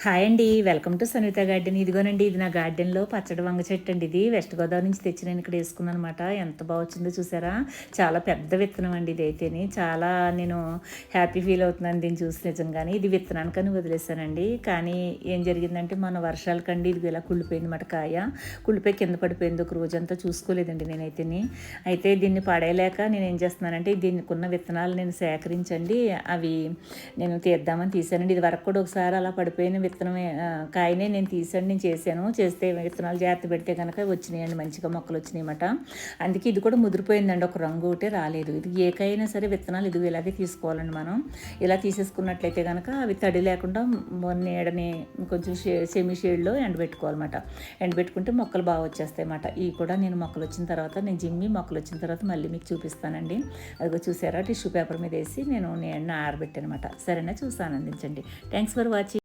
Hi అండి. Welcome to Sanvitha garden. ఇదిగోనండి, ఇది నా గార్డెన్‌లో పచ్చడి వంగ చెట్టు అండి ఇది. వెస్ట్ గోదావరి నుంచి తెచ్చి నేను ఇక్కడ ఏసుకున్నాననమాట. ఎంత బా వచ్చిందో చూసారా? చాలా పెద్ద విత్తనం అండి ఇదైతేని. చాలా నేను హ్యాపీ ఫీల్ అవుతున్నాను దీన్ని చూసి నిజంగానే. ఇది విత్తనానికని వదిలేసానండి. కానీ ఏం జరిగిందంటే మొన్న వర్షాలకండి ఇదిగో ఇలా కుళ్ళిపోయిందన్నమాట కాయ. కుళ్ళిపోయి కింద పడిపోయింది. ఒక రోజంతా చూసుకోలేదండి నేనైతేని. అయితే దీన్ని పడేయలేక నేనేం చేస్తున్నానంటే దీనికున్న విత్తనాలు నేను సేకరించండి అవి నేను తీద్దామని తీసానండి. ఇది వరకు కూడా ఒకసారి అలా పడిపోయిన విత్తనమే కాయనే నేను తీసాను, నేను చేశాను. చేస్తే విత్తనాలు జాగ్రత్త పెడితే కనుక వచ్చినాయండి, మంచిగా మొక్కలు వచ్చినాయి అన్నమాట. అందుకే ఇది కూడా ముదిరిపోయిందండి, ఒక రంగు ఒకటే రాలేదు. ఇది ఏ కాయ అయినా సరే విత్తనాలు ఇది ఇలాగే తీసుకోవాలండి మనం. ఇలా తీసేసుకున్నట్లయితే కనుక అవి తడి లేకుండా నీడని కొంచెం సెమీ షేడ్లో ఎండబెట్టుకోవాలన్నమాట. ఎండబెట్టుకుంటే మొక్కలు బాగా వచ్చేస్తాయి అన్నమాట. ఇవి కూడా నేను మొక్కలు వచ్చిన తర్వాత నేను జిమ్మి మొక్కలు వచ్చిన తర్వాత మళ్ళీ మీకు చూపిస్తానండి. అదిగో చూసారా, టిష్యూ పేపర్ మీద వేసి నేను ఆరబెట్టాను అనమాట. సరేనా, చూసి ఆనందించండి. Thanks for watching.